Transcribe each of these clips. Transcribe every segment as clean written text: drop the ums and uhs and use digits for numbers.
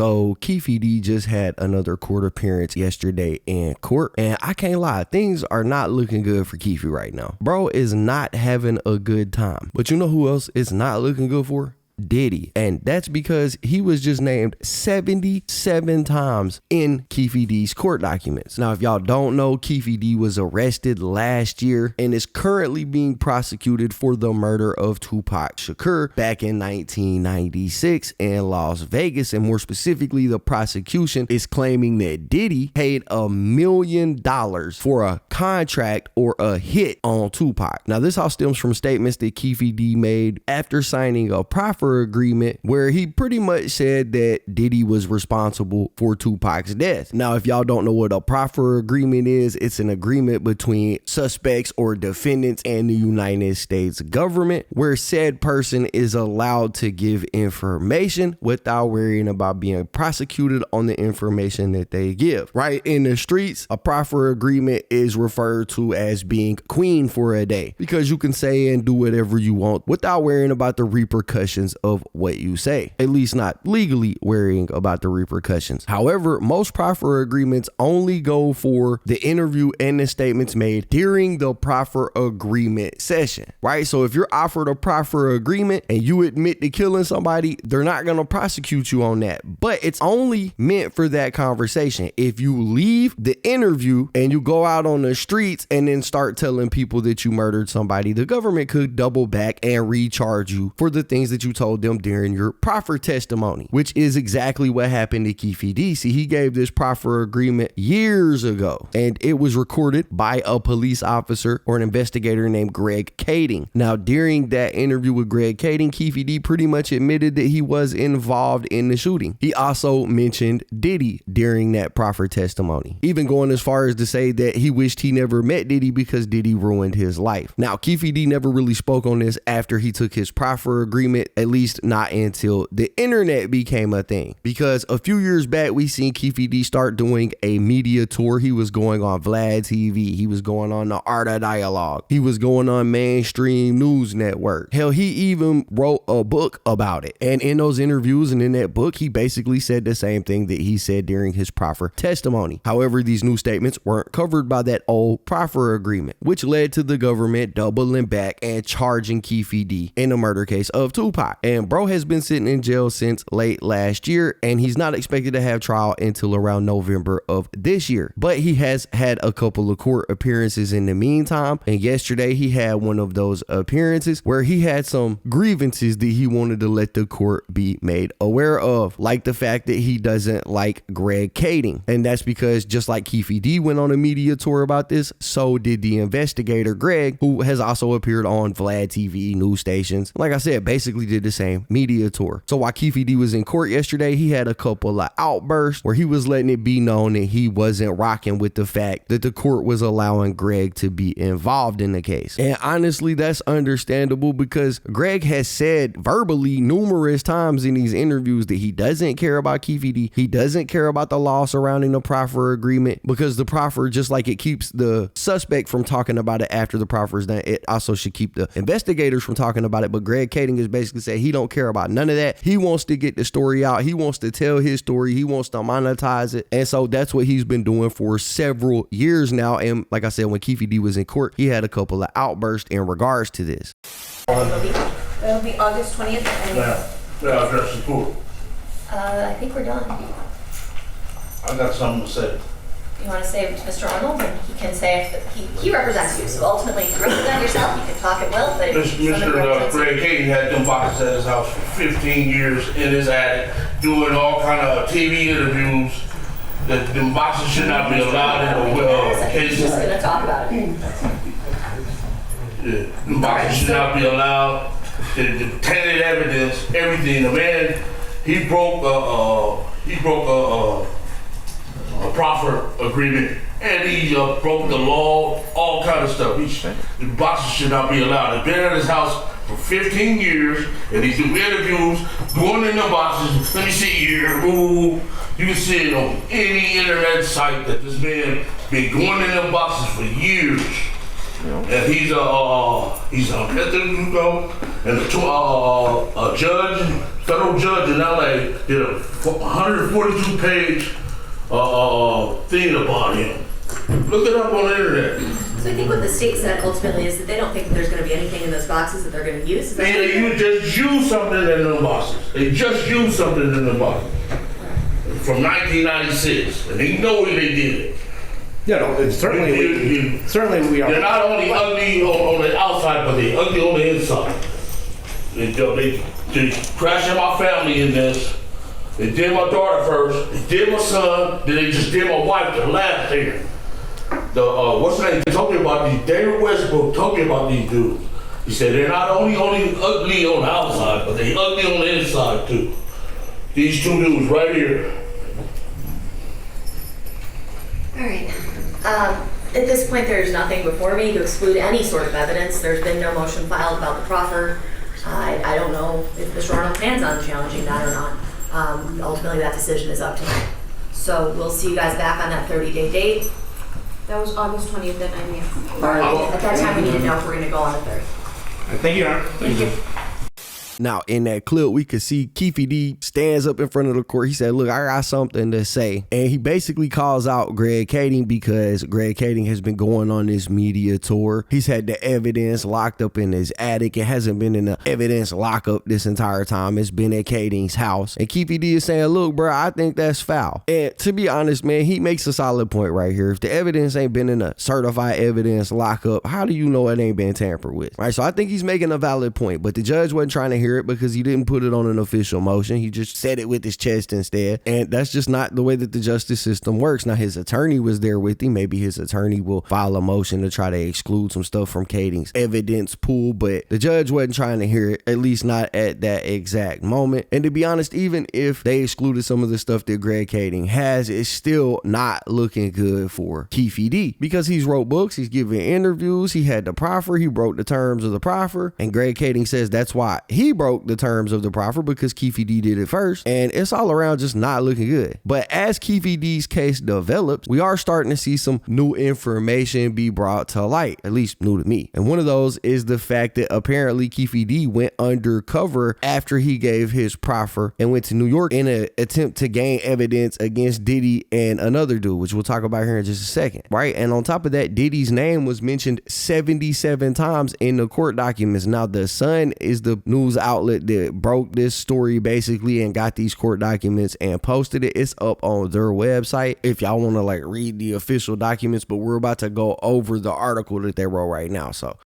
So Keefe D just had another court appearance yesterday in court, and I can't lie, things are not looking good for Keefe right now. Bro is not having a good time. But you know who else is not looking good for? Diddy. And that's because he was just named 77 times in Keefe D's court documents. Now, if y'all don't know, Keefe D was arrested last year and is currently being prosecuted for the murder of Tupac Shakur back in 1996 in Las Vegas. And more specifically, the prosecution is claiming that Diddy paid $1 million for a contract or a hit on Tupac. Now, this all stems from statements that Keefe D made after signing a proffer agreement where he pretty much said that Diddy was responsible for Tupac's death. Now, if y'all don't know what a proffer agreement is, it's an agreement between suspects or defendants and the United States government where said person is allowed to give information without worrying about being prosecuted on the information that they give. Right in the streets, a proffer agreement is referred to as being queen for a day because you can say and do whatever you want without worrying about the repercussions of what you say, at least not legally worrying about the repercussions. However, most proffer agreements only go for the interview and the statements made during the proffer agreement session, right? So if you're offered a proffer agreement and you admit to killing somebody, they're not going to prosecute you on that, but it's only meant for that conversation. If you leave the interview and you go out on the streets and then start telling people that you murdered somebody, the government could double back and recharge you for the things that you told them during your proffer testimony, which is exactly what happened to Keefe D. See, he gave this proffer agreement years ago, and it was recorded by a police officer or an investigator named Greg Kading. Now, during that interview with Greg Kading, Keefe D pretty much admitted that he was involved in the shooting. He also mentioned Diddy during that proffer testimony, even going as far as to say that he wished he never met Diddy because Diddy ruined his life. Now, Keefe D never really spoke on this after he took his proffer agreement, at least not until the internet became a thing, because a few years back we seen Keefe D start doing a media tour. He was going on Vlad TV, he was going on the Art of Dialogue, he was going on mainstream news network. Hell, he even wrote a book about it, and in those interviews and in that book he basically said the same thing that he said during his proffer testimony. However, these new statements weren't covered by that old proffer agreement, which led to the government doubling back and charging Keefe D in the murder case of Tupac. And bro has been sitting in jail since late last year, and he's not expected to have trial until around November of this year. But he has had a couple of court appearances in the meantime, and yesterday he had one of those appearances where he had some grievances that he wanted to let the court be made aware of, like the fact that he doesn't like Greg Kading. And that's because just like Keefe D went on a media tour about this, so did the investigator Greg, who has also appeared on Vlad TV news stations. Like I said, basically did the same media tour. So while Keefe D was in court yesterday, he had a couple of outbursts where he was letting it be known that he wasn't rocking with the fact that the court was allowing Greg to be involved in the case. And honestly, that's understandable because Greg has said verbally numerous times in these interviews that he doesn't care about Keefe D. He doesn't care about the law surrounding the proffer agreement, because the proffer, just like it keeps the suspect from talking about it after the proffer is done, it also should keep the investigators from talking about it. But Greg Kading is basically saying he don't care about none of that. He wants to get the story out. He wants to tell his story. He wants to monetize it. And so that's what he's been doing for several years now. And like I said, when Keefe D was in court, he had a couple of outbursts in regards to this. It'll be August 20th. Yeah, address the court. I think we're done. I got something to say. You want to say it to Mr. Arnold, and he can say if he represents you. So ultimately, to represent yourself, you can talk it well. But Mr. Greg Kading had them boxes at his house for 15 years in his attic, doing all kind of TV interviews. That them boxes should not be allowed in the cases. He's just going to talk about it. Yeah, them boxes should not be allowed. The tainted evidence, everything. The man, he broke a proffer agreement, and he broke the law, all kind of stuff. The boxes should not be allowed. He's been at his house for 15 years, and he's doing interviews, going in the boxes. Let me see here. Ooh, you can see it on any internet site that this man been going in the boxes for years. And he's a and a judge federal judge in LA did a 142-page thing about him. Look it up on the internet. So I think what the state said ultimately is that they don't think that there's going to be anything in those boxes that they're going to use. They just used something in them boxes. They just used something in them boxes from 1996, and they know they did it. Yeah, no, it's certainly we are. They're not only ugly on the outside, but they're ugly on the inside. They crashed my family in this. They did my daughter first. They did my son. Then they just did my wife the last thing. What's the name? He told me about these. David Westbrook told me about these dudes. He said they're not only ugly on the outside, but they ugly on the inside too. These two dudes right here. All right. At this point, there's nothing before me to exclude any sort of evidence. There's been no motion filed about the proffer. I don't know if Mr. Arnold plans on challenging that or not. Ultimately, that decision is up to him. So we'll see you guys back on that 30-day date. That was August 20th at 9 a.m. All right. At that time, we need to know if we're going to go on the 30th. Thank you, Your Honor. Thank you. Now, in that clip, we could see Keefe D stands up in front of the court. He said, look, I got something to say. And he basically calls out Greg Kading because Greg Kading has been going on this media tour. He's had the evidence locked up in his attic. It hasn't been in the evidence lockup this entire time. It's been at Kading's house. And Keefe D is saying, look, bro, I think that's foul. And to be honest, man, he makes a solid point right here. If the evidence ain't been in a certified evidence lockup, how do you know it ain't been tampered with? Right? So I think he's making a valid point, but the judge wasn't trying to hear it because he didn't put it on an official motion. He just said it with his chest instead. And that's just not the way that the justice system works. Now, his attorney was there with him. Maybe his attorney will file a motion to try to exclude some stuff from Kading's evidence pool, but the judge wasn't trying to hear it, at least not at that exact moment. And to be honest, even if they excluded some of the stuff that Greg Kading has, it's still not looking good for Keefe D because he's wrote books, he's given interviews, he had the proffer, he broke the terms of the proffer, and Greg Kading says that's why he broke the terms of the proffer because Keefe D did it first, and it's all around just not looking good. But as Keefe D's case develops, we are starting to see some new information be brought to light, at least new to me. And one of those is the fact that apparently Keefe D went undercover after he gave his proffer and went to New York in an attempt to gain evidence against Diddy and another dude, which we'll talk about here in just a second, right? And on top of that, Diddy's name was mentioned 77 times in the court documents. Now, The Sun is the news outlet that broke this story basically and got these court documents and posted it. It's up on their website if y'all want to like read the official documents, but we're about to go over the article that they wrote right now. So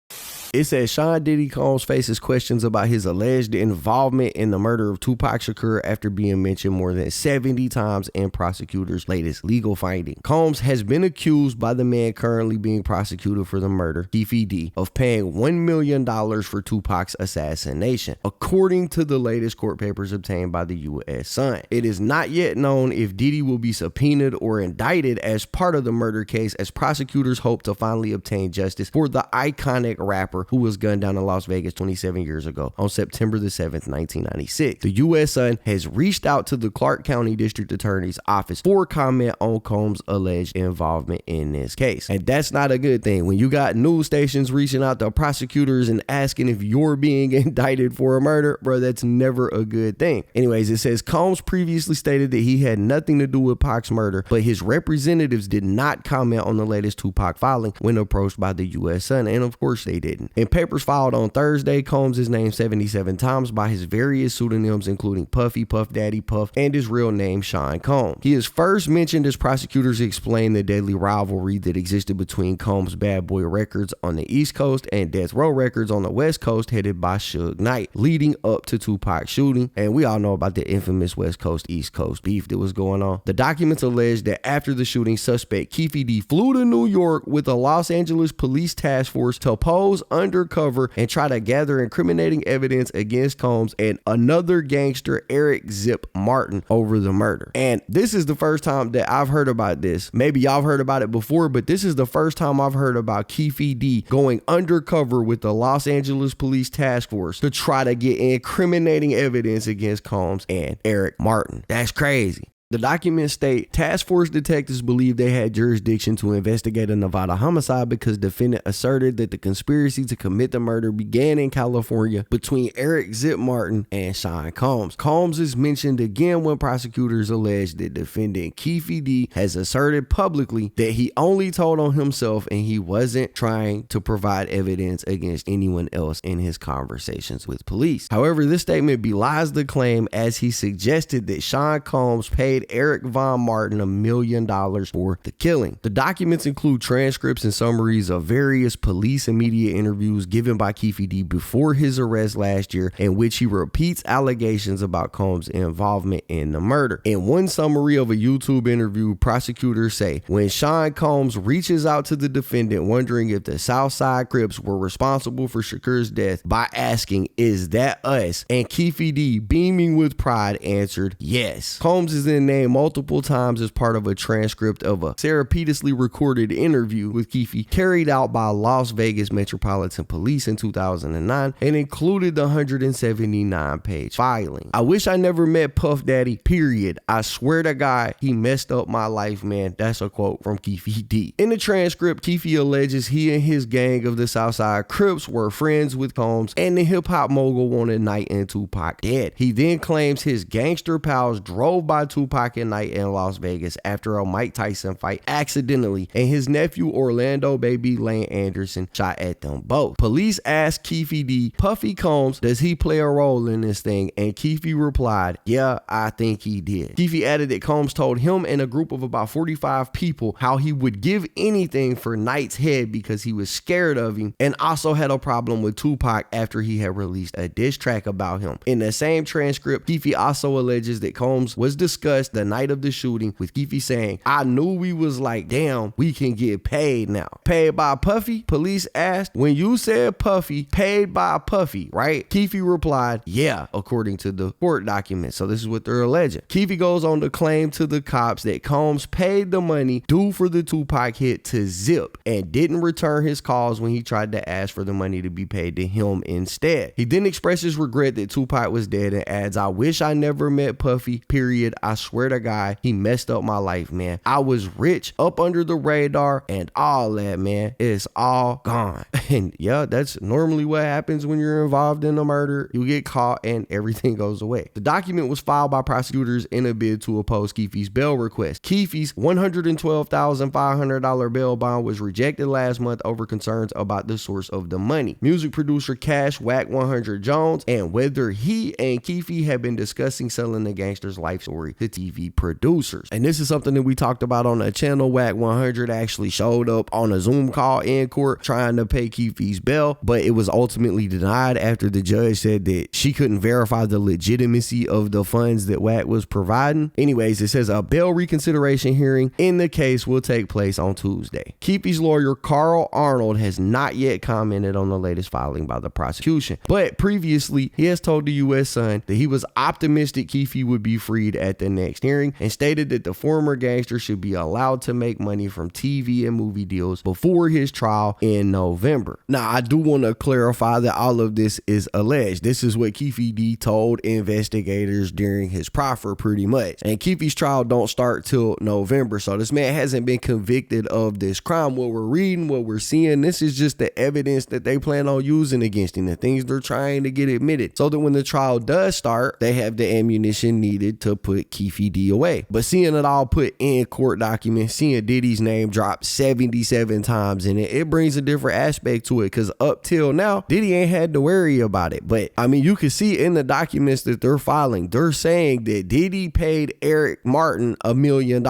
it says Sean Diddy Combs faces questions about his alleged involvement in the murder of Tupac Shakur after being mentioned more than 70 times in prosecutors' latest legal finding. Combs has been accused by the man currently being prosecuted for the murder, Keefe D, of paying $1 million for Tupac's assassination, according to the latest court papers obtained by the U.S. Sun. It is not yet known if Diddy will be subpoenaed or indicted as part of the murder case, as prosecutors hope to finally obtain justice for the iconic rapper who was gunned down in Las Vegas 27 years ago on September the 7th, 1996. The U.S. Sun has reached out to the Clark County District Attorney's Office for comment on Combs' alleged involvement in this case. And that's not a good thing. When you got news stations reaching out to prosecutors and asking if you're being indicted for a murder, bro, that's never a good thing. Anyways, it says Combs previously stated that he had nothing to do with Pac's murder, but his representatives did not comment on the latest Tupac filing when approached by the U.S. Sun, and of course they didn't. In papers filed on Thursday, Combs is named 77 times by his various pseudonyms, including Puffy, Puff Daddy, Puff, and his real name, Sean Combs. He is first mentioned as prosecutors explained the deadly rivalry that existed between Combs' Bad Boy Records on the East Coast and Death Row Records on the West Coast, headed by Suge Knight, leading up to Tupac's shooting. And we all know about the infamous West Coast, East Coast beef that was going on. The documents allege that after the shooting, suspect Keefe D flew to New York with a Los Angeles police task force to pose undercover and try to gather incriminating evidence against Combs and another gangster, Eric Zip Martin, over the murder. And this is the first time that I've heard about this. Maybe y'all have heard about it before, but this is the first time I've heard about Keefe D going undercover with the Los Angeles Police Task Force to try to get incriminating evidence against Combs and Eric Martin. That's crazy. The documents state task force detectives believed they had jurisdiction to investigate a Nevada homicide because defendant asserted that the conspiracy to commit the murder began in California between Eric Zip Martin and Sean Combs. Combs is mentioned again when prosecutors alleged that defendant Keefe D has asserted publicly that he only told on himself and he wasn't trying to provide evidence against anyone else in his conversations with police. However, this statement belies the claim as he suggested that Sean Combs paid Eric Von Martin $1 million for the killing. The documents include transcripts and summaries of various police and media interviews given by Keefe D before his arrest last year, in which he repeats allegations about Combs' involvement in the murder. In one summary of a YouTube interview, prosecutors say when Sean Combs reaches out to the defendant wondering if the Southside Crips were responsible for Shakur's death by asking, "Is that us?" and Keefe D, beaming with pride, answered yes. Combs is then named multiple times as part of a transcript of a surreptitiously recorded interview with Keefe carried out by Las Vegas Metropolitan Police in 2009 and included the 179-page filing. "I wish I never met Puff Daddy, period. I swear to God, he messed up my life, man." That's a quote from Keefe D. In the transcript, Keefe alleges he and his gang of the Southside Crips were friends with Combs and the hip-hop mogul wanted Knight and Tupac dead. He then claims his gangster pals drove by Tupac and Knight in Las Vegas after a Mike Tyson fight accidentally, and his nephew Orlando Baby Lane Anderson shot at them both. Police asked Keefe D, "Puffy Combs, does he play a role in this thing?" And Keefe replied, "Yeah, I think he did." Keefe added that Combs told him and a group of about 45 people how he would give anything for Knight's head because he was scared of him, and also had a problem with Tupac after he had released a diss track about him. In the same transcript, Keefe also alleges that Combs was discussed the night of the shooting, with Keefe saying, "I knew we was like, damn, we can get paid now." "Paid by Puffy?" police asked. "When you said Puffy, paid by Puffy, right?" Keefe replied, "Yeah," according to the court documents. So this is what they're alleging. Keefe goes on to claim to the cops that Combs paid the money due for the Tupac hit to Zip and didn't return his calls when he tried to ask for the money to be paid to him instead. He then expresses regret that Tupac was dead and adds, "I wish I never met Puffy, period. I swear to God, he messed up my life, man. I was rich, up under the radar, and all that, man. It's all gone." And yeah, that's normally what happens when you're involved in a murder. You get caught and everything goes away. The document was filed by prosecutors in a bid to oppose Keefe's bail request. Keefe's $112,500 bail bond was rejected last month over concerns about the source of the money. Music producer Cash Whack 100 Jones and whether he and Keefe had been discussing selling the gangster's life story to TV producers. And this is something that we talked about on the channel. Whack 100 actually showed up on a Zoom call in court trying to pay Keefe's bail, but it was ultimately denied after the judge said that she couldn't verify the legitimacy of the funds that Whack was providing. Anyways, it says a bail reconsideration hearing in the case will take place on Tuesday. Keefe's lawyer Carl Arnold has not yet commented on the latest filing by the prosecution, but previously he has told the U.S. Sun that he was optimistic Keefe would be freed at the next hearing and stated that the former gangster should be allowed to make money from TV and movie deals before his trial in November. Now, I do want to clarify that all of this is alleged. This is what Keefe D told investigators during his proffer pretty much. And Keefe's trial don't start till November. So this man hasn't been convicted of this crime. What we're reading, what we're seeing, this is just the evidence that they plan on using against him, the things they're trying to get admitted, so that when the trial does start, they have the ammunition needed to put Keefe D away. But seeing it all put in court documents, seeing Diddy's name drop 77 times in it, it brings a different aspect to it, because up till now, Diddy ain't had to worry about it. But I mean, you can see in the documents that they're filing, they're saying that Diddy paid Eric Martin $1 million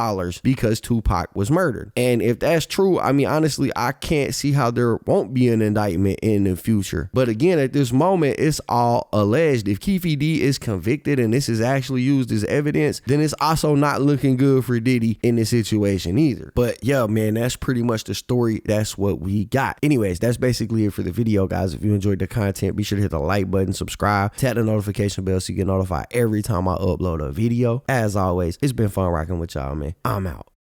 because Tupac was murdered. And if that's true, I mean, honestly, I can't see how there won't be an indictment in the future. But again, at this moment, it's all alleged. If Keefe D is convicted and this is actually used as evidence, then it's also not looking good for Diddy in this situation either. But yeah, man, that's pretty much the story. That's what we got. Anyways, that's basically it for the video, guys. If you enjoyed the content, be sure to hit the like button, subscribe, tap the notification bell so you get notified every time I upload a video. As always, it's been fun rocking with y'all, man. I'm out.